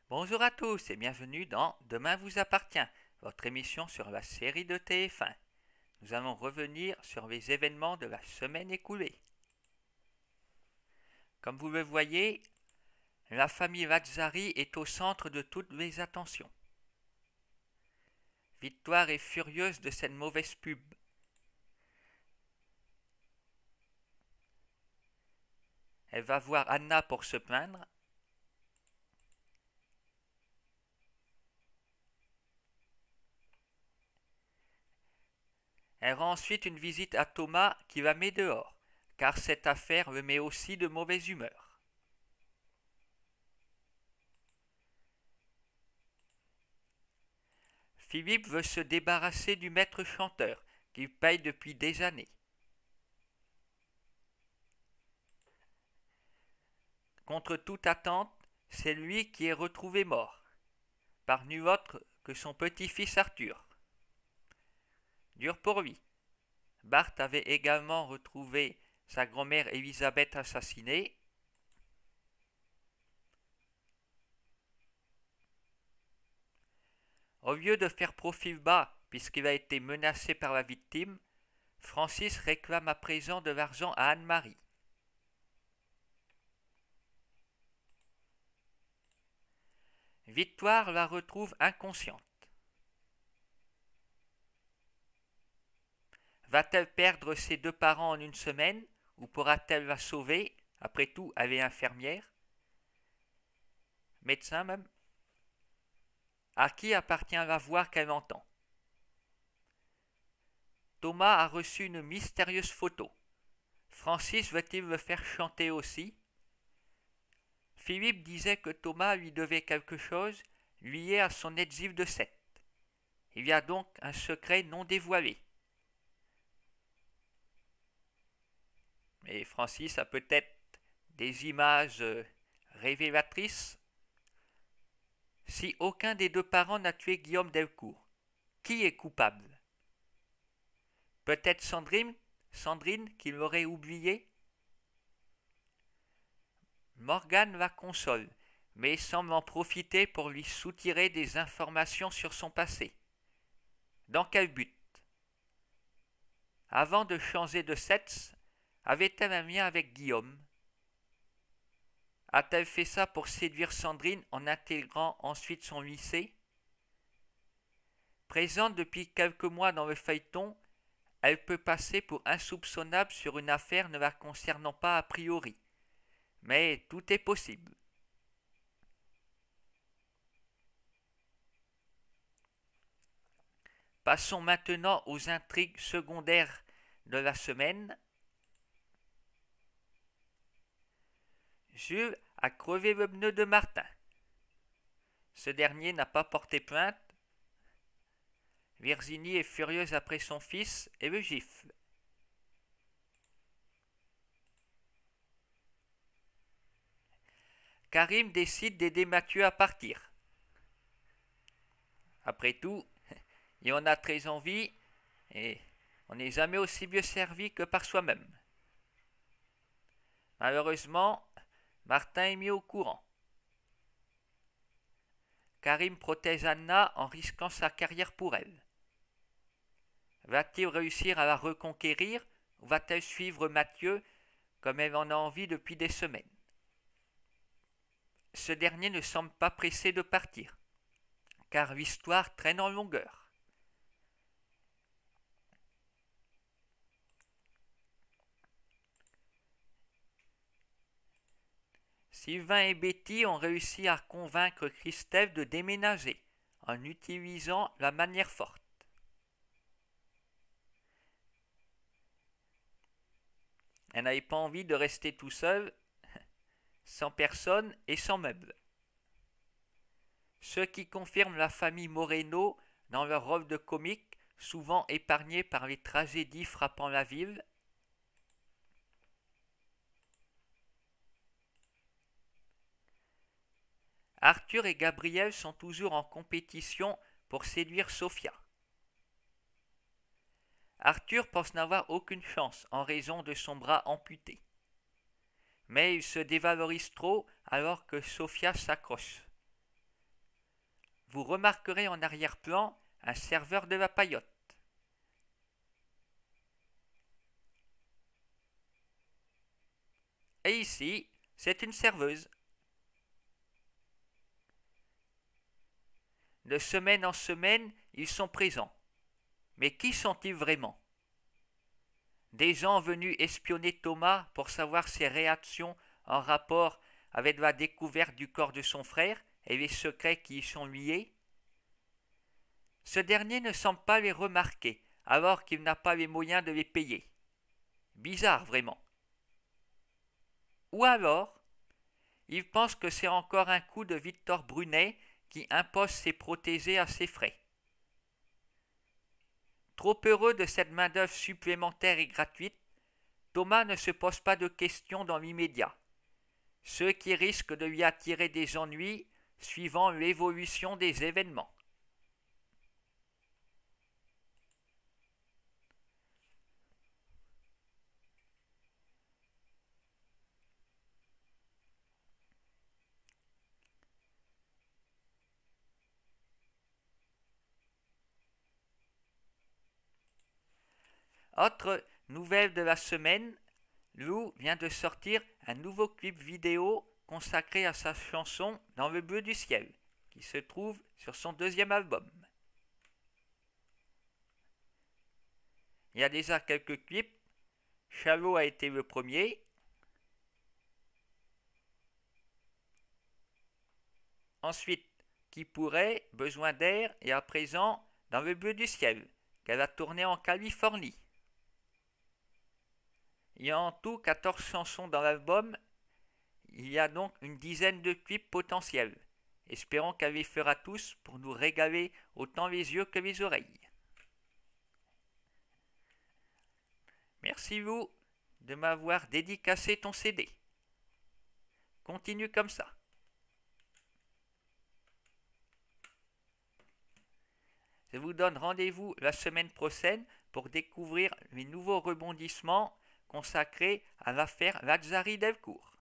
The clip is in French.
Bonjour à tous et bienvenue dans Demain vous appartient, votre émission sur la série de TF1. Nous allons revenir sur les événements de la semaine écoulée. Comme vous le voyez, la famille Lazzari est au centre de toutes les attentions. Victoire est furieuse de cette mauvaise pub. Elle va voir Anna pour se plaindre. Elle rend ensuite une visite à Thomas qui la met dehors, car cette affaire le met aussi de mauvaise humeur. Philippe veut se débarrasser du maître chanteur, qu'il paye depuis des années. Contre toute attente, c'est lui qui est retrouvé mort, par nul autre que son petit-fils Arthur. Dur pour lui. Bart avait également retrouvé sa grand-mère Élisabeth assassinée. Au lieu de faire profil bas, puisqu'il a été menacé par la victime, Francis réclame à présent de l'argent à Anne-Marie. Victoire la retrouve inconsciente. Va-t-elle perdre ses deux parents en une semaine, ou pourra-t-elle la sauver? Après tout, elle est infirmière. Médecin même. À qui appartient la voix qu'elle entend? Thomas a reçu une mystérieuse photo. Francis veut-il le faire chanter aussi? Philippe disait que Thomas lui devait quelque chose lié à son exil de Sète. Il y a donc un secret non dévoilé. Mais Francis a peut-être des images révélatrices. Si aucun des deux parents n'a tué Guillaume Delcourt, qui est coupable? Peut-être Sandrine qui l'aurait oublié? Morgane la console, mais semble en profiter pour lui soutirer des informations sur son passé. Dans quel but? Avant de changer de sexe, avait-elle un lien avec Guillaume? A-t-elle fait ça pour séduire Sandrine en intégrant ensuite son lycée? Présente depuis quelques mois dans le feuilleton, elle peut passer pour insoupçonnable sur une affaire ne la concernant pas a priori. Mais tout est possible. Passons maintenant aux intrigues secondaires de la semaine. Jules a crevé le pneu de Martin. Ce dernier n'a pas porté plainte. Virginie est furieuse après son fils et le gifle. Karim décide d'aider Mathieu à partir. Après tout, il en a très envie et on n'est jamais aussi bien servi que par soi-même. Malheureusement, Martin est mis au courant. Karim protège Anna en risquant sa carrière pour elle. Va-t-il réussir à la reconquérir ou va-t-elle suivre Mathieu comme elle en a envie depuis des semaines? Ce dernier ne semble pas pressé de partir, car l'histoire traîne en longueur. Sylvain et Betty ont réussi à convaincre Christelle de déménager en utilisant la manière forte. Elle n'avait pas envie de rester tout seul, sans personne et sans meubles. Ce qui confirme la famille Moreno dans leur rôle de comique, souvent épargnés par les tragédies frappant la ville. Arthur et Gabriel sont toujours en compétition pour séduire Sophia. Arthur pense n'avoir aucune chance en raison de son bras amputé. Mais il se dévalorise trop alors que Sophia s'accroche. vous remarquerez en arrière-plan un serveur de la paillote. Et ici, c'est une serveuse. De semaine en semaine, ils sont présents. Mais qui sont-ils vraiment? Des gens venus espionner Thomas pour savoir ses réactions en rapport avec la découverte du corps de son frère et les secrets qui y sont liés? Ce dernier ne semble pas les remarquer, alors qu'il n'a pas les moyens de les payer. Bizarre, vraiment. Ou alors, il pense que c'est encore un coup de Victor Brunet qui impose ses protégés à ses frais. Trop heureux de cette main-d'œuvre supplémentaire et gratuite, Thomas ne se pose pas de questions dans l'immédiat, ce qui risque de lui attirer des ennuis suivant l'évolution des événements. Autre nouvelle de la semaine, Lou vient de sortir un nouveau clip vidéo consacré à sa chanson Dans le bleu du ciel, qui se trouve sur son deuxième album. Il y a déjà quelques clips. Shallow a été le premier. Ensuite, Qui pourrait, Besoin d'air et à présent Dans le bleu du ciel, qu'elle a tourné en Californie. Il y a en tout 14 chansons dans l'album. Il y a donc une dizaine de clips potentiels. Espérons qu'elle les fera tous pour nous régaler autant les yeux que les oreilles. Merci Lou de m'avoir dédicacé ton CD. Continue comme ça. Je vous donne rendez-vous la semaine prochaine pour découvrir les nouveaux rebondissements consacrés à l'affaire Lazzari Delcourt.